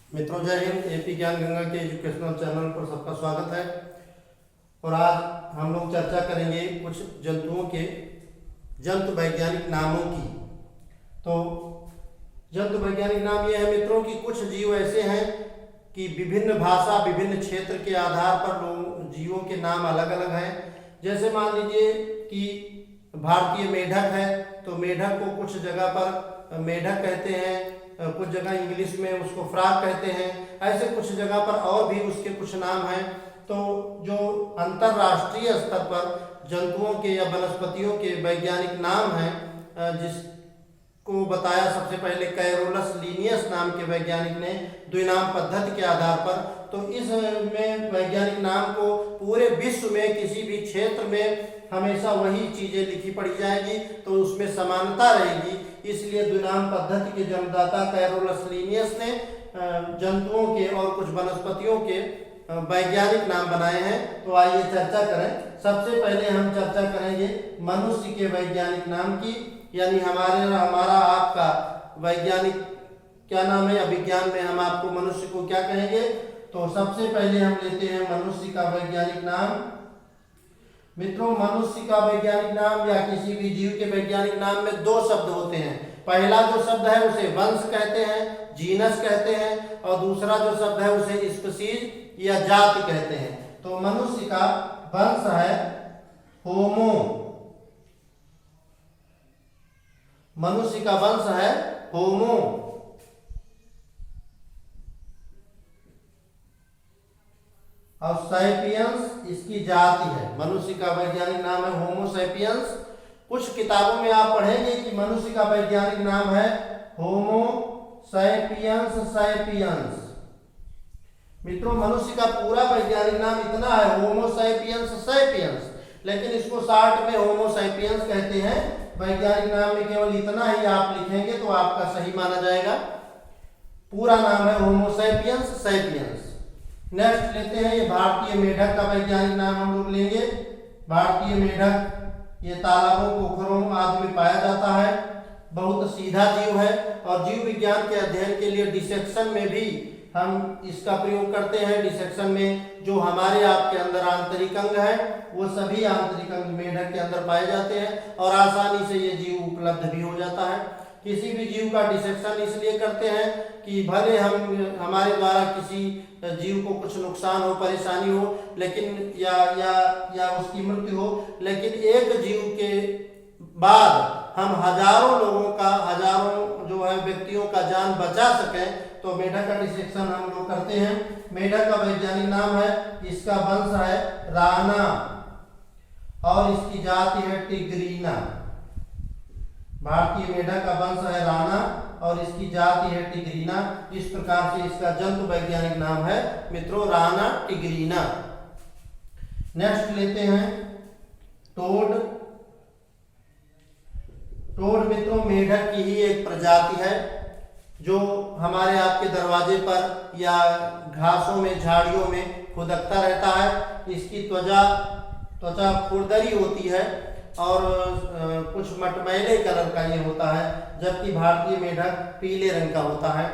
मित्रों जय हिंद। एपी ज्ञान गंगा के एजुकेशनल चैनल पर सबका स्वागत है। और आज हम लोग चर्चा करेंगे कुछ जंतुओं के जंतु वैज्ञानिक नामों की। तो जंतु वैज्ञानिक नाम ये है मित्रों कि कुछ जीव ऐसे हैं कि विभिन्न भाषा विभिन्न क्षेत्र के आधार पर लोग जीवों के नाम अलग अलग हैं। जैसे मान लीजिए कि भारतीय मेढक है तो मेढक को कुछ जगह पर मेढक कहते हैं, कुछ जगह इंग्लिश में उसको फ्रॉग कहते हैं, ऐसे कुछ जगह पर और भी उसके कुछ नाम हैं। तो जो अंतरराष्ट्रीय स्तर पर जंतुओं के या वनस्पतियों के वैज्ञानिक नाम हैं, जिसको बताया सबसे पहले कैरोलस लीनियस नाम के वैज्ञानिक ने द्विनाम पद्धति के आधार पर। तो इसमें वैज्ञानिक नाम को पूरे विश्व में किसी भी क्षेत्र में हमेशा वही चीजें लिखी पड़ी जाएगी तो उसमें समानता रहेगी, इसलिए द्विनाम पद्धति के जन्मदाता कैरोलस लीनियस ने जंतुओं के और कुछ वनस्पतियों के वैज्ञानिक नाम बनाए हैं। तो आइए चर्चा करें। सबसे पहले हम चर्चा करेंगे मनुष्य के वैज्ञानिक नाम की, यानी हमारा आपका वैज्ञानिक क्या नाम है, अभिज्ञान में हम आपको मनुष्य को क्या कहेंगे। तो सबसे पहले हम लेते हैं मनुष्य का वैज्ञानिक नाम। मित्रों मनुष्य का वैज्ञानिक नाम या किसी भी जीव के वैज्ञानिक नाम में दो शब्द होते हैं। पहला जो शब्द है उसे वंश कहते हैं, जीनस कहते हैं, और दूसरा जो शब्द है उसे स्पीशीज या जाति कहते हैं। तो मनुष्य का वंश है होमो, मनुष्य का वंश है होमो। और सैपियंस इसकी जाति है। मनुष्य का वैज्ञानिक नाम है होमो सैपियंस। कुछ किताबों में आप पढ़ेंगे कि मनुष्य का वैज्ञानिक नाम है होमो सैपियंस सैपियंस। मित्रों मनुष्य का पूरा वैज्ञानिक नाम इतना है होमो सैपियंस सैपियंस, लेकिन इसको शॉर्ट में होमो सैपियंस कहते हैं। वैज्ञानिक नाम में केवल इतना ही आप लिखेंगे तो आपका सही माना जाएगा। पूरा नाम है होमो सैपियंस सैपियंस। नेक्स्ट लेते हैं ये भारतीय मेढक का वैज्ञानिक नाम हम लोग लेंगे। भारतीय मेढक ये तालाबों पोखरों आदि में पाया जाता है। बहुत सीधा जीव है और जीव विज्ञान के अध्ययन के लिए डिसेक्शन में भी हम इसका प्रयोग करते हैं। डिसेक्शन में जो हमारे आपके अंदर आंतरिक अंग है वो सभी आंतरिक अंग मेढक के अंदर पाए जाते हैं और आसानी से ये जीव उपलब्ध भी हो जाता है। किसी भी जीव का डिसेक्शन इसलिए करते हैं कि भले हमारे द्वारा किसी जीव को कुछ नुकसान हो, परेशानी हो, लेकिन या उसकी मृत्यु हो, लेकिन एक जीव के बाद हम हजारों लोगों का, हजारों जो है व्यक्तियों का जान बचा सकें, तो मेढक का डिसेक्शन हम लोग करते हैं। मेढक का वैज्ञानिक नाम है, इसका वंश है राना और इसकी जाति है टिग्रीना। भारतीय मेढक का वंश है राना और इसकी जाति है टिग्रीना। इस प्रकार से इसका जंतु वैज्ञानिक नाम है मित्रों राना टिग्रीना। नेक्स्ट लेते हैं टोड। टोड मित्रों मेढक की ही एक प्रजाति है जो हमारे आपके दरवाजे पर या घासों में, झाड़ियों में खुदकता रहता है। इसकी त्वचा खुरदरी होती है और कुछ मटमैले कलर का ये होता है, जबकि भारतीय मेढक पीले रंग का होता है।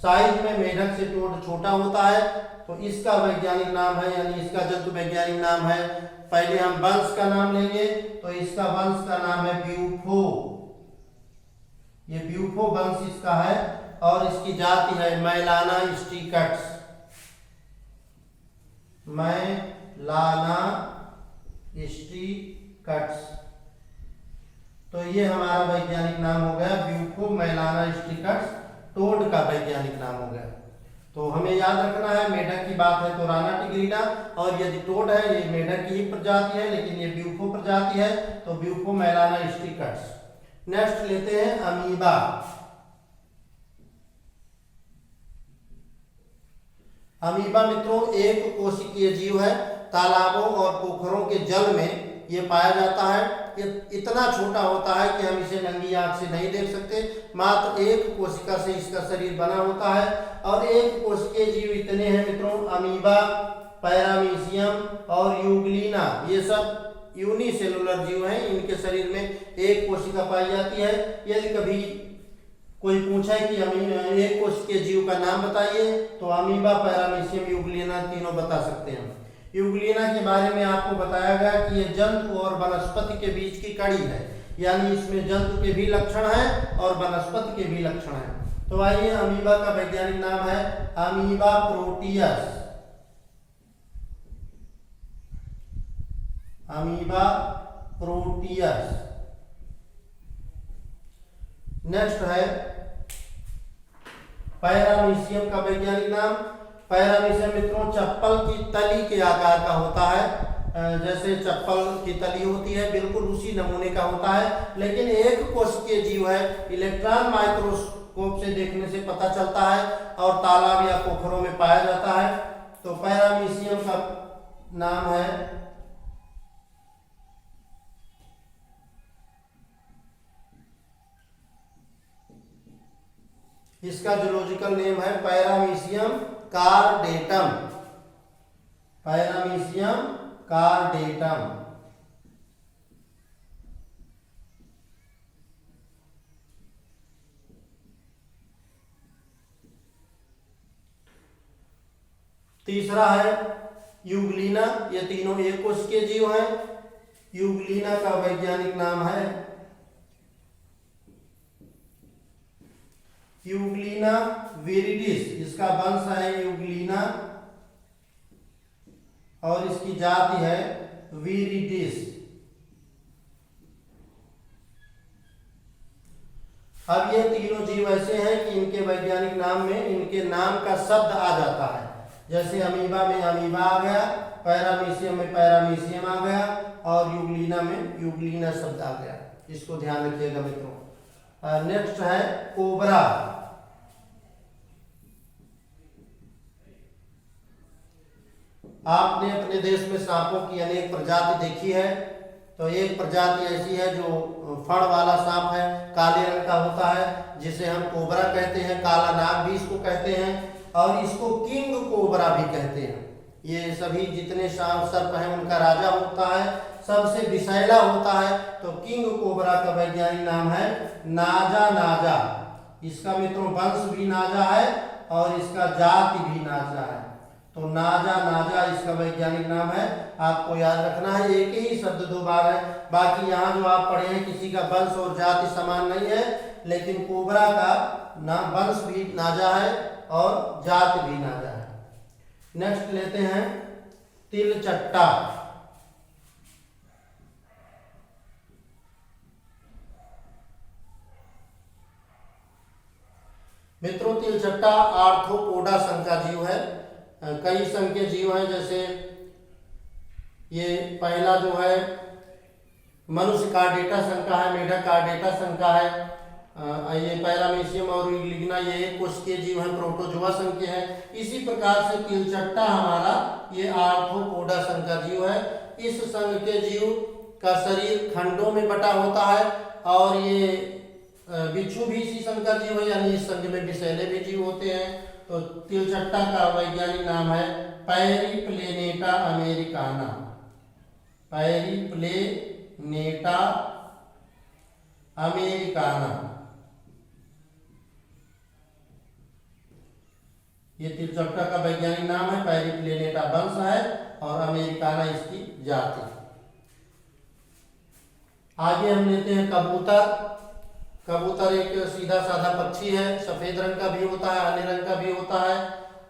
साइज में मेढक से टोड छोटा होता है। तो इसका वैज्ञानिक नाम है, यानी इसका जंतु वैज्ञानिक नाम है, पहले हम वंश का नाम लेंगे तो इसका वंश का नाम है ब्यूफो। ये ब्यूफो वंश इसका है और इसकी जाति है मैलाना स्टिकट्स। मैलाना स्टिकट्स। तो ये हमारा वैज्ञानिक नाम हो गया ब्यूफो मैलाना स्टिकट्स, टोड का वैज्ञानिक नाम हो गया। तो हमें याद रखना है मेढक की बात है तो राना टिग्रीना, और यदि टोड है ये मेढक की ही प्रजाति है लेकिन ये ब्यूफो प्रजाति है तो ब्यूफो मैलाना स्टिकट्स। नेक्स्ट लेते हैं अमीबा। अमीबा मित्रों एक कोशिकीय जीव है। तालाबों और पोखरों के जल में ये पाया जाता है। ये इतना छोटा होता है कि हम इसे नंगी आंख से नहीं देख सकते। मात्र एक कोशिका से इसका शरीर बना होता है और एक कोशिकीय जीव इतने हैं मित्रों, अमीबा, पैरामीशियम और यूग्लिना, ये सब यूनिसेलुलर जीव हैं। इनके शरीर में एक कोशिका पाई जाती है। यदि कभी कोई पूछे कि एक कोश के जीव का नाम बताइए तो अमीबा, पैरामीशियम, यूग्लिना तीनों बता सकते हैं। यूग्लिना के बारे में आपको बताया गया कि ये जंतु और वनस्पति के बीच की कड़ी है, यानी इसमें जंतु के भी लक्षण हैं और वनस्पति के भी लक्षण हैं। तो आइए, अमीबा का वैज्ञानिक नाम है amoeba Proteus. Amoeba Proteus. Next है पैरामीशियम का वैज्ञानिक नाम। पैरामीशियम मित्रों चप्पल की तली के आकार का होता है, जैसे चप्पल की तली होती है बिल्कुल उसी नमूने का होता है, लेकिन एक कोशिकीय जीव है। इलेक्ट्रॉन माइक्रोस्कोप से देखने से पता चलता है और तालाब या पोखरों में पाया जाता है। तो पैरामीशियम का नाम है इसका जूलॉजिकल नेम है पैरामीशियम कार्डेटम। पैरामीशियम कार्डेटम। तीसरा है यूग्लिना। ये तीनों एक कोशिकीय जीव हैं। यूग्लिना का वैज्ञानिक नाम है यूग्लिना विरिडिस। इसका वंश है यूग्लिना और इसकी जाति है विरिडिस। अब ये तीनों जीव ऐसे हैं कि इनके वैज्ञानिक नाम में इनके नाम का शब्द आ जाता है। जैसे अमीबा में अमीबा आ गया, पैरामीशियम में पैरामीशियम आ गया और यूग्लिना में यूग्लिना शब्द आ गया। इसको ध्यान रखिएगा मित्रों। नेक्स्ट है कोबरा। आपने अपने देश में सांपों की अनेक प्रजाति देखी है, तो एक प्रजाति ऐसी है जो फण वाला सांप है, काले रंग का होता है, जिसे हम कोबरा कहते हैं। काला नाग भी इसको कहते हैं और इसको किंग कोबरा भी कहते हैं। ये सभी जितने सांप सर्प हैं उनका राजा होता है, सबसे विषैला होता है। तो किंग कोबरा का वैज्ञानिक नाम है नाजा नाजा। इसका मित्रों वंश भी नाजा है और इसका जाति भी नाजा है। तो नाजा नाजा इसका वैज्ञानिक नाम है। आपको याद रखना है, एक ही शब्द दो बार है। बाकी यहाँ जो आप पढ़े हैं किसी का वंश और जाति समान नहीं है, लेकिन कोबरा का नाम वंश भी नाजा है और जाति भी नाजा है। नेक्स्ट लेते हैं तिलचट्टा। मित्रों तिलचट्टा आर्थ्रोपोडा संघ का जीव है। कई संघ के जीव हैं, जैसे ये पहला जो है मनुष्य कार्डेटा संघ का है, मेढक कार्डेटा संघ का है। ये पैरामीशियम और यूग्लिना ये एक कोशिकीय जीव है, प्रोटोजोआ संघ के हैं। इसी प्रकार से तिलचट्टा हमारा ये आर्थ्रोपोडा संघ का जीव है। इस संघ के जीव का शरीर खंडों में बटा होता है और ये बिच्छू भी इसी संघ का जीव है, यानी इस संघ में विषैले भी जीव होते हैं। तो तिलचट्टा का वैज्ञानिक नाम है पैरीप्लेनेटा अमेरिकाना। पैरीप्लेनेटा अमेरिकाना। ये तिलचट्टा का वैज्ञानिक नाम है, पैरीप्लेनेटा वंश है और अमेरिकाना इसकी जाति। आगे हम लेते हैं कबूतर। कबूतर एक सीधा साधा पक्षी है, सफेद रंग का भी होता है, हरे रंग का भी होता है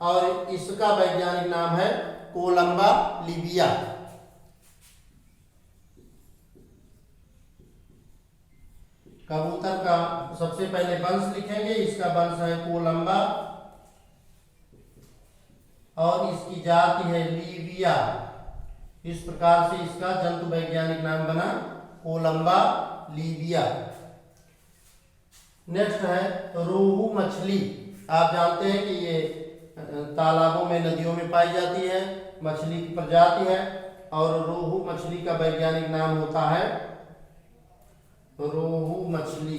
और इसका वैज्ञानिक नाम है कोलंबा लिबिया। कबूतर का सबसे पहले वंश लिखेंगे, इसका वंश है कोलंबा और इसकी जाति है लीबिया। इस प्रकार से इसका जंतु वैज्ञानिक नाम बना कोलंबा लीबिया। नेक्स्ट है रोहू मछली। आप जानते हैं कि ये तालाबों में नदियों में पाई जाती है, मछली की प्रजाति है और रोहू मछली का वैज्ञानिक नाम होता है रोहू मछली।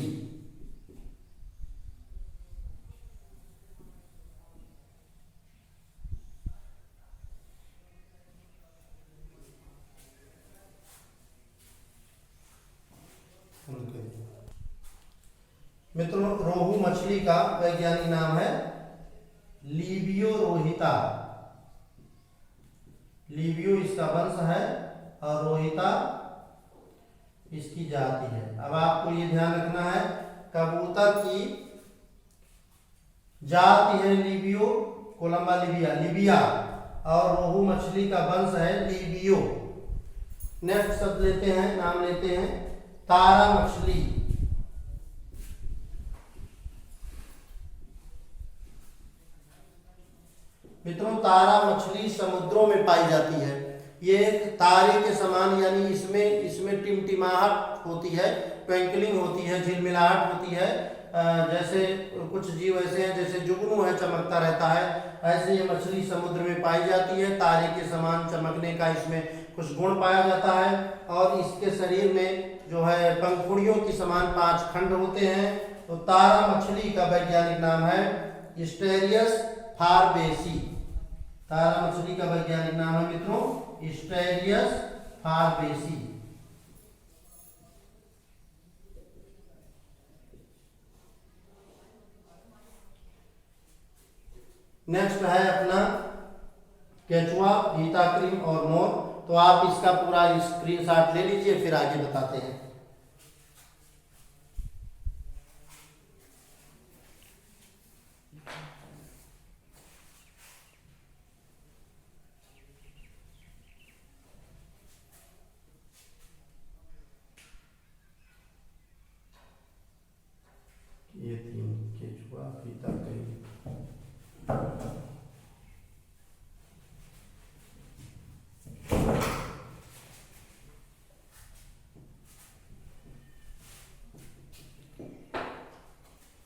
मित्रों रोहू मछली मछली का वैज्ञानिक नाम है लिबियो रोहिता। लिबियो इसका वंश है और रोहिता इसकी जाति है। अब आपको ये ध्यान रखना है, कबूतर की जाति है लिबियो, कोलंबा लिबिया, लिबिया, और रोहू मछली का वंश है लिबियो। नेक्स्ट शब्द लेते हैं, नाम लेते हैं तारा मछली। मित्रों, तारा मछली समुद्रों में पाई जाती है। ये तारे के समान, यानी इसमें टिमटिमाहट होती है, ट्विंकलिंग होती है, झिलमिलाहट होती है। जैसे कुछ जीव ऐसे हैं जैसे जुगनू है, चमकता रहता है, ऐसे ये मछली समुद्र में पाई जाती है। तारे के समान चमकने का इसमें कुछ गुण पाया जाता है, और इसके शरीर में जो है पंखुड़ियों की समान 5 खंड होते हैं। तो तारा मछली का वैज्ञानिक नाम है स्टेरियस फारबेसी। तारा मछली का वैज्ञानिक नाम है मित्रों स्टेरियस फारबेसी। नेक्स्ट है अपना केचुआ, गीताक्रीम और मोर। तो आप इसका पूरा स्क्रीनशॉट ले लीजिए, फिर आगे बताते हैं। ये 3 केचुआ, गीताक्रीम।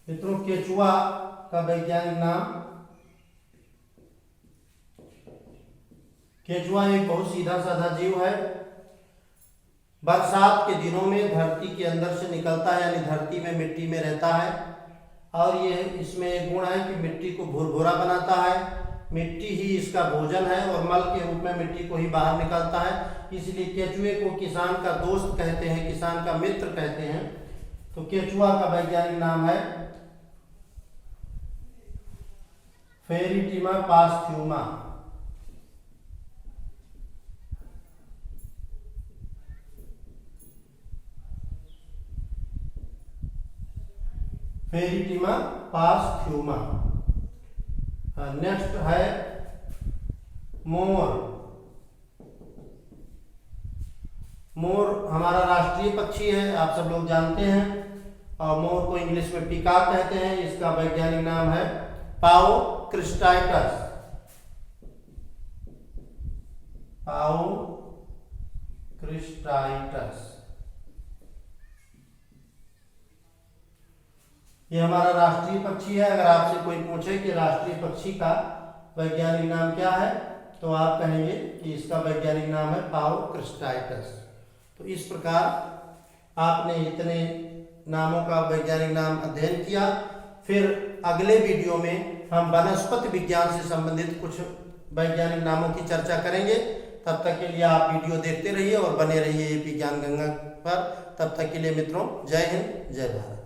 मित्रों, केचुआ का वैज्ञानिक नाम, केचुआ एक बहुत सीधा साधा जीव है। बरसात के दिनों में धरती के अंदर से निकलता है, यानी धरती में मिट्टी में रहता है, और ये इसमें एक गुण है कि मिट्टी को भुरभुरा बनाता है। मिट्टी ही इसका भोजन है और मल के रूप में मिट्टी को ही बाहर निकालता है। इसलिए केचुए को किसान का दोस्त कहते हैं, किसान का मित्र कहते हैं। तो केचुआ का वैज्ञानिक नाम है फेरिटिमा पास्थ्यूमा। फेरिटिमा पास्थ्यूमा। नेक्स्ट है मोर। मोर हमारा राष्ट्रीय पक्षी है, आप सब लोग जानते हैं, और मोर को इंग्लिश में पीकॉक कहते हैं। इसका वैज्ञानिक नाम है पाओ क्रिस्टाइटस। पाओ क्रिस्टाइटस, ये हमारा राष्ट्रीय पक्षी है। अगर आपसे कोई पूछे कि राष्ट्रीय पक्षी का वैज्ञानिक नाम क्या है, तो आप कहेंगे कि इसका वैज्ञानिक नाम है पाओ क्रिस्टाइटस। तो इस प्रकार आपने इतने नामों का वैज्ञानिक नाम अध्ययन किया। फिर अगले वीडियो में हम वनस्पति विज्ञान से संबंधित कुछ वैज्ञानिक नामों की चर्चा करेंगे। तब तक के लिए आप वीडियो देखते रहिए और बने रहिए एपी ज्ञान गंगा पर। तब तक के लिए मित्रों, जय हिंद, जय भारत।